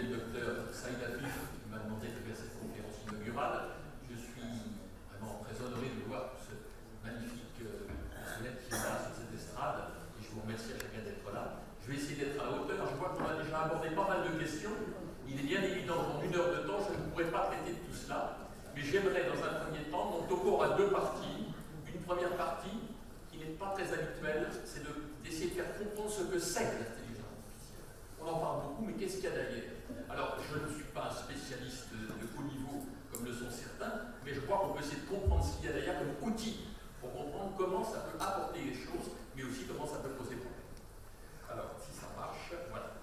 le docteur Saïd Afif qui m'a demandé de faire cette conférence inaugurale. Je suis vraiment très honoré de voir ce magnifique personnel qui est là sur cette estrade et je vous remercie à chacun d'être là. Je vais essayer d'être à la hauteur. Je vois qu'on a déjà abordé pas mal de questions. Il est bien évident qu'en 1 heure de temps, je ne pourrai pas traiter de tout cela, mais j'aimerais dans un premier temps, mon topo aura 2 parties. Une première partie qui n'est pas très habituelle, c'est d'essayer de faire comprendre ce que c'est que l'intelligence artificielle. On en parle beaucoup, mais qu'est-ce qu'il y a derrière? Alors, je ne suis pas un spécialiste de haut niveau comme le sont certains, mais je crois qu'on peut essayer de comprendre ce qu'il y a derrière comme outil pour comprendre comment ça peut apporter les choses, mais aussi comment ça peut poser problème. Alors, si ça marche, voilà.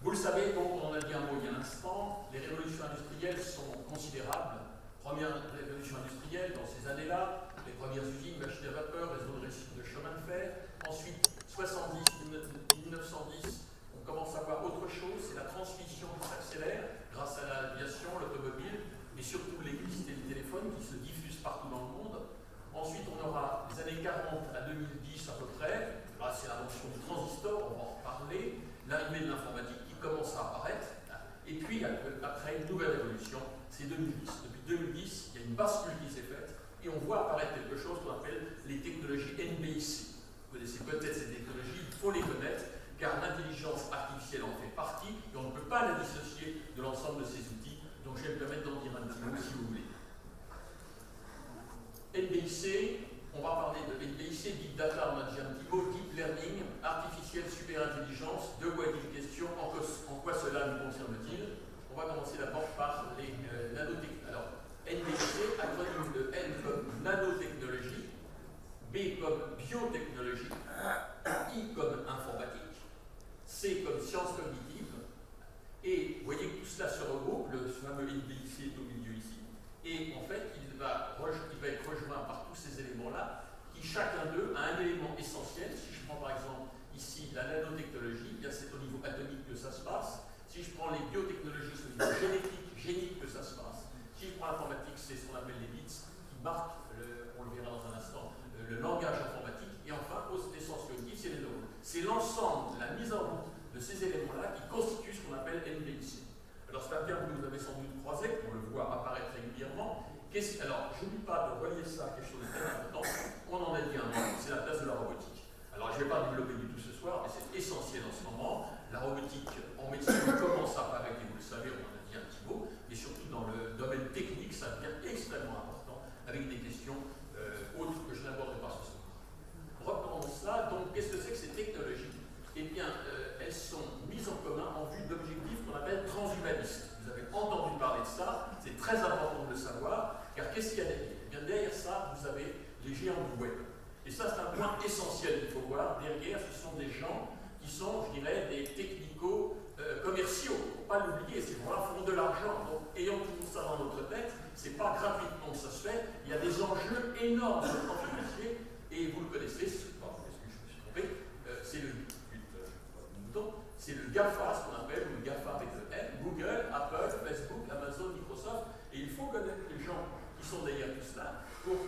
Vous le savez, donc, on en a dit un mot il y a un instant, les révolutions industrielles sont considérables. Première révolution industrielle, dans ces années-là, les premières usines, machines à vapeur, réseaux de chemin de fer. Ensuite, 1910, on commence à voir autre chose, c'est la transmission qui s'accélère grâce à l'aviation, l'automobile, mais surtout l'électricité du téléphone qui se diffuse partout dans le monde. Ensuite, on aura les années 40 à 2010 à peu près, là c'est l'invention du transistor, on va en reparler, l'arrivée de l'informatique qui commence à apparaître, et puis après une nouvelle révolution, c'est 2010. Depuis 2010, il y a une bascule qui s'est faite, et on voit apparaître quelque chose qu'on appelle les technologies NBIC. Vous connaissez peut-être ces technologies, il faut les connaître, car l'intelligence artificielle en fait partie, et on ne peut pas la dissocier de l'ensemble de ces outils, donc je vais me permettre d'en dire un petit mot si vous voulez. NBIC, on va parler de NBIC, Big Data, on a dit un petit mot, Deep Learning, artificielle superintelligence, de quoi est-il question, en quoi cela nous concerne-t-il? On va commencer d'abord par les nanotechnologies. Alors, NBIC, acronyme de N comme nanotechnologie, B comme biotechnologie, I comme informatique, C comme sciences cognitives, et vous voyez que tout cela se regroupe, le fameux NBIC est au milieu ici, et en fait, il va être rejoint par tous ces éléments-là, qui chacun d'eux a un élément essentiel. Si je prends par exemple ici la nanotechnologie, c'est au niveau atomique que ça se passe. Si je prends les biotechnologies, c'est au niveau génique que ça se passe. Si je prends l'informatique, c'est ce qu'on appelle les bits, qui marquent, on le verra dans un instant, le langage informatique. Et enfin, l'essence cognitive, c'est les neurones. C'est l'ensemble, la mise en route de ces éléments-là qui constitue ce qu'on appelle NBIC. Alors c'est un terme que vous avez sans doute croisé, on le voit apparaître régulièrement. Alors, je n'oublie pas de relier ça à quelque chose de très important. On en a dit un mot, c'est la place de la robotique. Alors, je ne vais pas développer du tout ce soir, mais c'est essentiel en ce moment. La robotique en médecine commence à apparaître, et vous le savez, on en a dit un petit mot, mais surtout dans le domaine technique, ça devient extrêmement important, avec des questions autres que je n'aborderai pas ce soir. Reprenons cela. Donc, qu'est-ce que c'est que ces technologies? Eh bien, elles sont mises en commun en vue d'objectifs qu'on appelle transhumanistes. Vous avez entendu parler de ça, c'est très important de le savoir, car qu'est-ce qu'il y a derrière? Eh bien, derrière ça, vous avez les géants du web. Et ça, c'est un point essentiel qu'il faut voir. Derrière, ce sont des gens qui sont, je dirais, des technico-commerciaux. Il ne faut pas l'oublier, ces gens-là font de l'argent. Donc, ayant tout ça dans notre tête, ce n'est pas gratuitement que ça se fait. Il y a des enjeux énormes sur le plan financier, et vous le connaissez, est-ce que je me suis trompé, c'est le GAFA, ce qu'on appelle, ou le GAFA avec le M, Google, Apple, Facebook, Amazon, Microsoft, et il faut connaître les gens qui sont derrière tout cela. Pour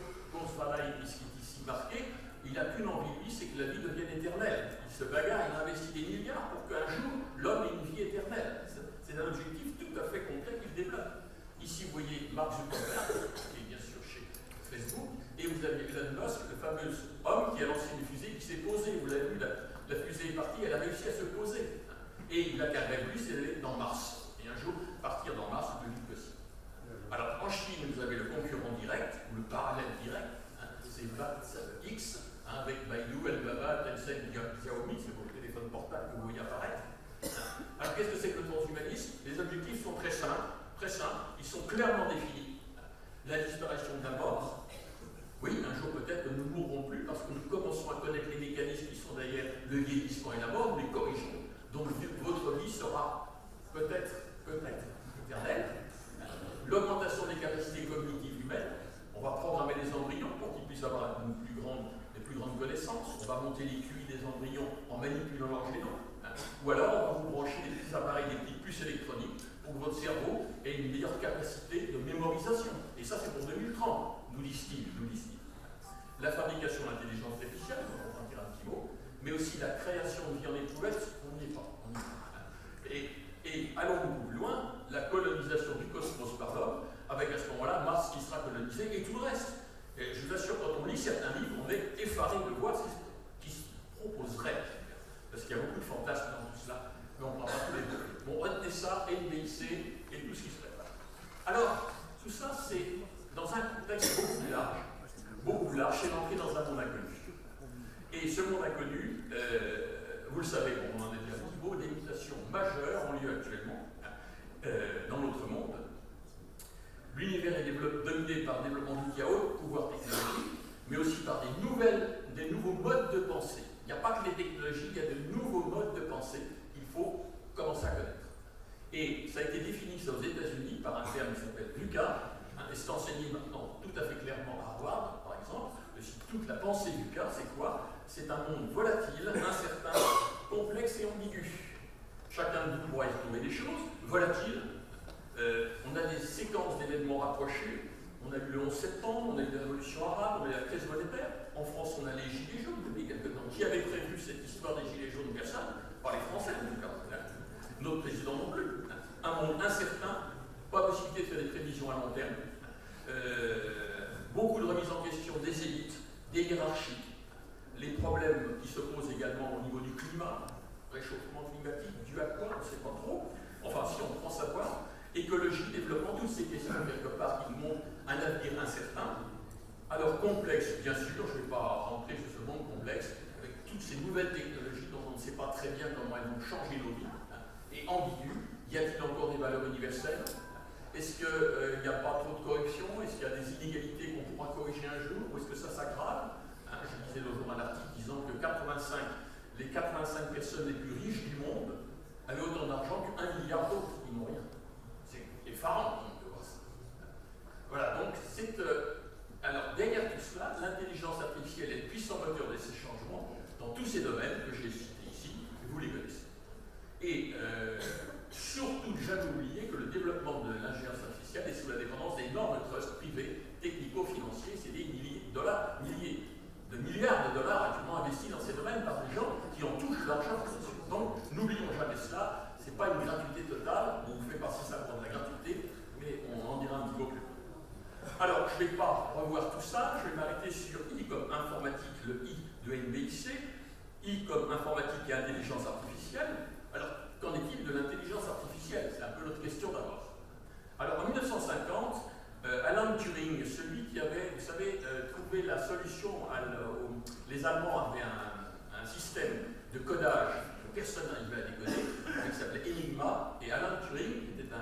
ce là ce qui est ici marqué, il n'a qu'une envie, lui, c'est que la vie devienne éternelle. Il se bagarre, il investit des milliards pour qu'un jour, l'homme ait une vie éternelle. C'est un objectif tout à fait concret qu'il développe. Ici, vous voyez Mark Zuckerberg, qui est bien sûr chez Facebook, et vous avez Elon Musk, le fameux homme qui a lancé une fusée qui s'est posée. Vous l'avez vu, la fusée est partie, elle a réussi à se poser. Et il a qu'un rêve, lui, c'est d'aller dans Mars. Et un jour, partir dans Mars le plus vite possible. Alors, en Chine, vous avez le concurrent direct, ou le parallèle direct, c'est X, avec Baidu, Alibaba, Tencent, Xiaomi, c'est vos téléphones portables que vous voyez apparaître. Alors, qu'est-ce que c'est que le transhumanisme? Les objectifs sont très simples, ils sont clairement définis. La disparition de la mort. Oui, un jour peut-être que nous ne mourrons plus parce que nous commençons à connaître les mécanismes qui sont derrière le vieillissement et la mort, nous les corrigeons. Donc votre vie sera peut-être éternelle. L'augmentation des capacités cognitives humaines, on va programmer les embryons pour qu'ils puissent avoir des plus grandes connaissances. On va monter les QI des embryons en manipulant leur génome. Ou alors on va vous brancher des petits appareils, des petites puces électroniques pour que votre cerveau ait une meilleure capacité de mémorisation. Et ça, c'est pour 2030, nous disent-ils. La fabrication de l'intelligence artificielle, on va en dire un petit mot, mais aussi la création de vie en éprouvette, on n'y est pas. Et allons DSA, NBIC et tout ce qui se prépare. Alors, tout ça, c'est dans un contexte beaucoup plus large, c'est l'entrée dans un monde inconnu. Et ce monde inconnu, vous le savez, bon, on en a déjà dit, des mutations majeures ont lieu actuellement dans notre monde. L'univers est dominé par le développement d'outils à haut pouvoir technologique, mais aussi par des nouveaux modes de pensée. Il n'y a pas que les technologies, il y a de nouveaux modes de pensée qu'il faut commencer à connaître. Et ça a été défini ça aux États-Unis par un terme qui s'appelle VUCA, et c'est enseigné maintenant tout à fait clairement à Harvard, par exemple. Toute la pensée VUCA, c'est quoi? C'est un monde volatile, incertain, complexe et ambigu. Chacun de nous pourra y trouver des choses. Volatile, on a des séquences d'événements rapprochés. On a eu le 11 septembre, on a eu la révolution arabe, on a eu la crise monétaire. En France, on a les gilets jaunes depuis quelques temps. Qui avait prévu cette histoire des gilets jaunes? Personne. Pas les Français, en tout cas. Notre président non plus. Un monde incertain, pas possibilité de faire des prévisions à long terme. Beaucoup de remises en question des élites, des hiérarchies, les problèmes qui se posent également au niveau du climat, réchauffement climatique, dû à quoi, on ne sait pas trop. Enfin, si on pense savoir, écologie, développement, toutes ces questions quelque part qui nous montrent un avenir incertain. Alors complexe, bien sûr, je ne vais pas rentrer sur ce monde complexe, avec toutes ces nouvelles technologies dont on ne sait pas très bien comment elles vont changer nos vies, et ambigu, y a-t-il encore des valeurs universelles? Est-ce qu'il n'y a pas trop de corruption? Est-ce qu'il y a des inégalités qu'on pourra corriger un jour? Ou est-ce que ça s'aggrave? Je lisais l'autre jour un article disant que les 85 personnes les plus riches du monde avaient autant d'argent qu'1 milliard d'autres qui n'ont rien. C'est effarant de voir ça. Voilà, donc c'est... alors, derrière tout cela, l'intelligence artificielle est le puissant moteur de ces changements dans tous ces domaines que j'ai cités ici, que vous les connaissez. Et surtout, jamais oublier que le développement de l'ingénierie artificielle est sous la dépendance d'énormes trusts privés, technico-financiers, c'est des milliers de milliards de dollars actuellement investis dans ces domaines par des gens qui en touchent l'argent. Donc, n'oublions jamais cela, ce n'est pas une gratuité totale, on vous fait passer ça pour de la gratuité, mais on en dira un petit peu plus. Alors, je ne vais pas revoir tout ça, je vais m'arrêter sur I comme informatique, le I de NBIC, I comme informatique et intelligence artificielle. Alors, qu'en est-il de l'intelligence artificielle? C'est un peu notre question d'abord. Alors, en 1950, Alan Turing, celui qui avait, vous savez, trouvé la solution, les Allemands avaient un système de codage que personne n'arrivait à décoder, qui s'appelait Enigma, et Alan Turing, qui était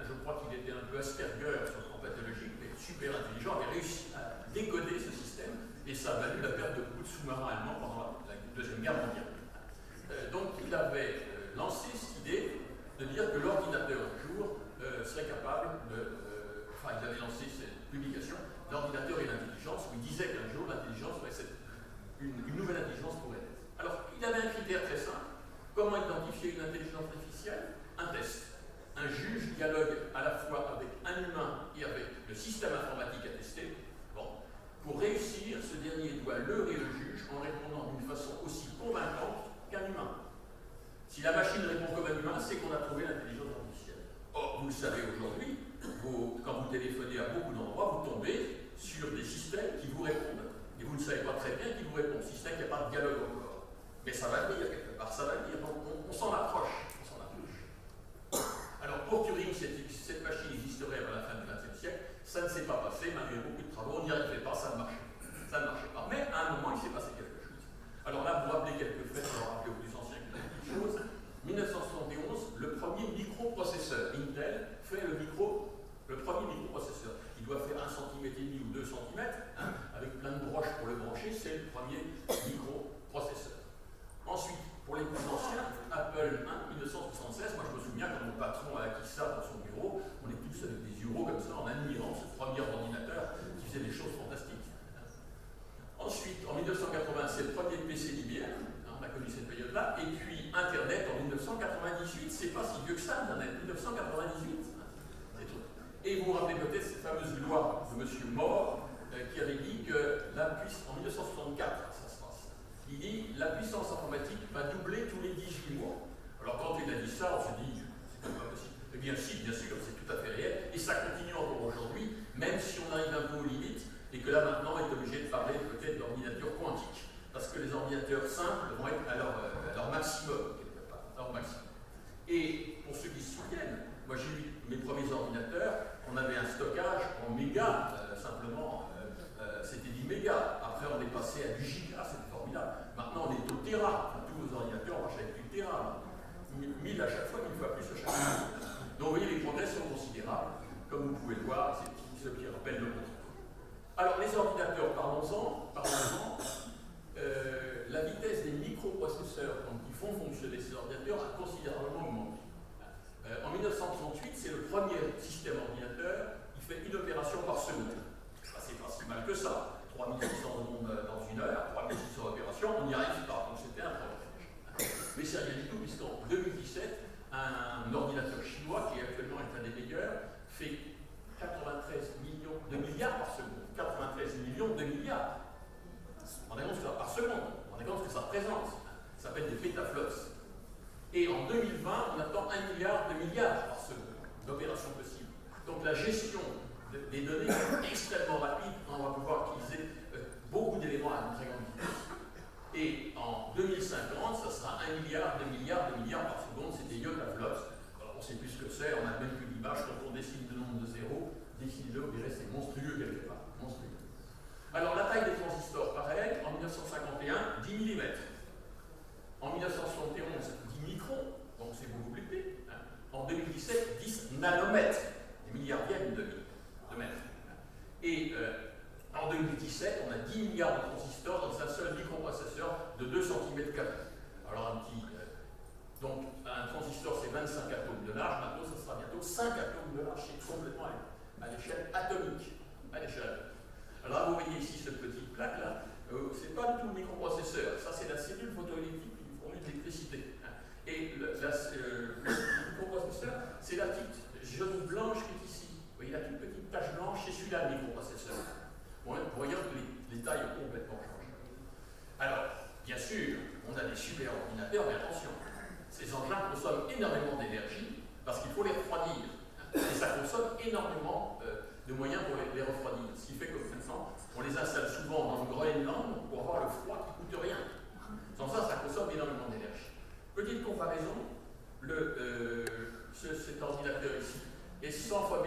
je crois qu'il était un peu Asperger sur le plan pathologique, mais super intelligent, avait réussi à décoder ce système, et ça a valu la perte de beaucoup de sous-marins allemands pendant la Deuxième Guerre mondiale. Donc il avait lancé cette idée de dire que l'ordinateur un jour serait capable de... enfin, il avait lancé cette publication, l'ordinateur et l'intelligence, où il disait qu'un jour l'intelligence serait une nouvelle intelligence pourrait être. Alors, il avait un critère très simple. Comment identifier une intelligence artificielle? Un test. Un juge dialogue à la fois avec un humain et avec le système informatique attesté. Bon. Pour réussir, ce dernier doit leurrer le juge en répondant d'une façon aussi convaincante qu'un humain. Si la machine répond comme un humain, c'est qu'on a trouvé l'intelligence artificielle. Or, vous le savez aujourd'hui, quand vous téléphonez à beaucoup d'endroits, vous tombez sur des systèmes qui vous répondent. Et vous ne savez pas très bien qui vous répond. Système qui n'a pas de dialogue encore. Mais ça va venir quelque part, ça va venir. Donc, on s'en approche. On s'en approche. Alors, pour Turing, cette machine existerait à la fin du XXe siècle. Ça ne s'est pas passé, malgré beaucoup de travaux, on n'y arrivait pas, ça ne marchait pas. Ça ne marchait pas. Mais à un moment, il s'est passé quelque chose. Alors là, vous rappelez quelques faits, je vais rappeler aux plus anciens quelque chose. 1971, le premier microprocesseur. Intel fait le premier microprocesseur. Il doit faire 1,5 cm ou 2 cm, avec plein de broches pour le brancher, c'est le premier microprocesseur. Ensuite, pour les plus anciens, Apple 1, 1976, moi je me souviens quand mon patron a acquis ça dans son bureau, on est tous avec des euros comme ça en admirant ce premier ordinateur qui faisait des choses fantastiques. Ensuite, en 1980, c'est le premier PC linéaire, on a connu cette période-là, et puis Internet en 1998, c'est pas si vieux que ça, Internet, 1998, c'est tout. Et vous vous rappelez peut-être cette fameuse loi de M. Moore qui avait dit que en 1964, ça se passe, il dit la puissance informatique va doubler tous les 18 mois. Alors quand il a dit ça, on se dit, c'est pas possible. Eh bien si, bien sûr, c'est tout à fait réel, et ça continue encore aujourd'hui, même si on arrive un peu aux limites, et que là maintenant on est obligé de parler peut-être d'ordinateurs quantiques, parce que les ordinateurs simples vont être à leur maximum, quelque part, leur maximum. Et pour ceux qui se souviennent, moi j'ai eu mes premiers ordinateurs, on avait un stockage en mégas, simplement, c'était 10 mégas. Après on est passé à du giga, c'était formidable. Maintenant on est au téra, enfin, tous vos ordinateurs marchent avec du téra. 1000 à chaque fois, 1000 fois plus à chaque fois. Donc vous voyez, les progrès sont considérables, comme vous pouvez le voir, c'est ce qui rappelle le contrôle. Alors les ordinateurs, parlons-en. La vitesse des microprocesseurs qui font fonctionner ces ordinateurs a considérablement augmenté. En 1938, c'est le premier système ordinateur qui fait une opération par seconde. C'est pas si mal que ça. 3600 secondes dans une heure, 3600 opérations, on n'y arrive pas. Donc c'était un problème. Mais c'est rien du tout, puisqu'en 2017, un ordinateur chinois, qui actuellement est un des meilleurs, fait 93 millions de milliards par seconde. 93 millions de milliards. On est compte que ça par seconde. On est compte que ça représente. Ça s'appelle des pétaflops. Et en 2020, on attend 1 milliard de milliards par seconde d'opérations possibles. Donc la gestion des données est extrêmement rapide. On va pouvoir utiliser beaucoup d'éléments à une très grande vitesse. Et en 2050, ça sera 1 milliard de milliards par seconde. C'est des yottaflops. Alors on ne sait plus ce que c'est, on n'a même plus l'image. Quand on dessine le nombre de zéros, dessinez-le, vous verrez, c'est monstrueux quelque part. Monstrueux. Alors la taille des transistors, pareil, en 1951, 10 mm. En 1971, 10 microns, donc c'est beaucoup plus petit. En 2017, 10 nanomètres, des milliardièmes de mètres. Et en 2017, on a 10 milliards de transistors dans un seul microprocesseur de 2 cm². Alors donc un transistor c'est 25 atomes de large, maintenant ça sera bientôt 5 atomes de large, c'est complètement à l'échelle atomique. Alors là, vous voyez ici cette petite plaque là, c'est pas du tout le microprocesseur, ça c'est la cellule photoélectrique qui fournit de l'électricité. Et le microprocesseur, c'est la petite jaune blanche qui est ici. Vous voyez la toute petite tache blanche, c'est celui-là le microprocesseur. Bon, vous voyez que les tailles ont complètement changé. Alors, bien sûr, on a des super ordinateurs, mais attention, ces engins consomment énormément d'énergie parce qu'il faut les refroidir. Et ça consomme énormément de moyens pour les refroidir. Ce qui fait que maintenant, on les installe souvent dans le Groenland pour avoir le froid qui ne coûte rien. Sans ça, ça consomme énormément d'énergie. Petite comparaison, cet ordinateur ici est 100 000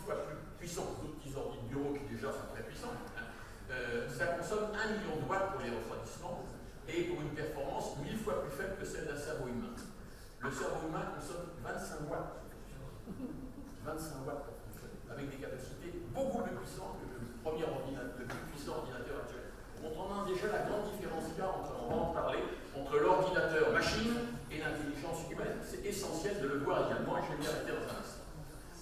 fois plus puissant que d'autres petits ordinateurs de bureau qui déjà sont très puissants. Ça consomme 1 million de watts pour les refroidissements et pour une performance 1000 fois plus faible que celle d'un cerveau humain. Le cerveau humain consomme 25 watts. 25 watts avec des capacités beaucoup plus puissantes que le plus puissant ordinateur actuel. Montrant déjà la grande différence qu'il y a entre, on va en parler, entre l'ordinateur machine et l'intelligence humaine. C'est essentiel de le voir également et je vais m'y arrêter dans un instant.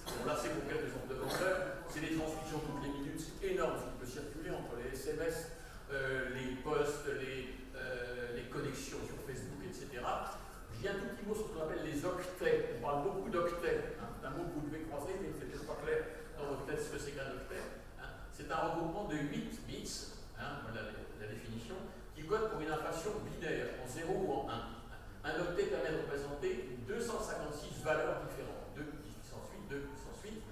Bon, là c'est pour quelques ordres de grandeur, c'est des transmissions toutes les minutes, c'est énorme ce qui peut circuler entre les SMS, les posts, les connexions sur Facebook, etc. Je dis un tout petit mot sur ce qu'on appelle les octets. On parle beaucoup d'octets. C'est un mot que vous devez croiser, mais c'est peut-être pas clair dans votre tête ce que c'est qu'un octet. C'est un regroupement de 8 bits, voilà la définition, qui code pour une information binaire, en 0 ou en 1. Un octet permet de représenter 256 valeurs différentes. 2 puissance 8, 2 puissance 8.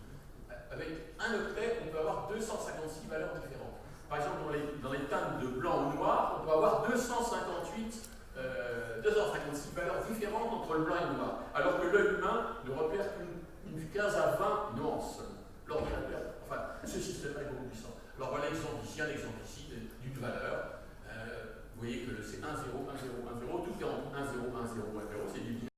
Avec un octet, on peut avoir 256 valeurs différentes. Par exemple, dans les teintes de blanc ou noir, on peut avoir 256 valeurs différentes entre le blanc et le noir. Alors que l'œil humain ne repère qu'une 15 à 20 nuances. L'ordinateur, enfin, ce système est beaucoup puissant. Alors voilà l'exemple ici, un exemple ici d'une valeur. Vous voyez que c'est 1, 0, 1, 0, 1, 0, tout est en 1, 0, 1, 0, 1, 0, c'est du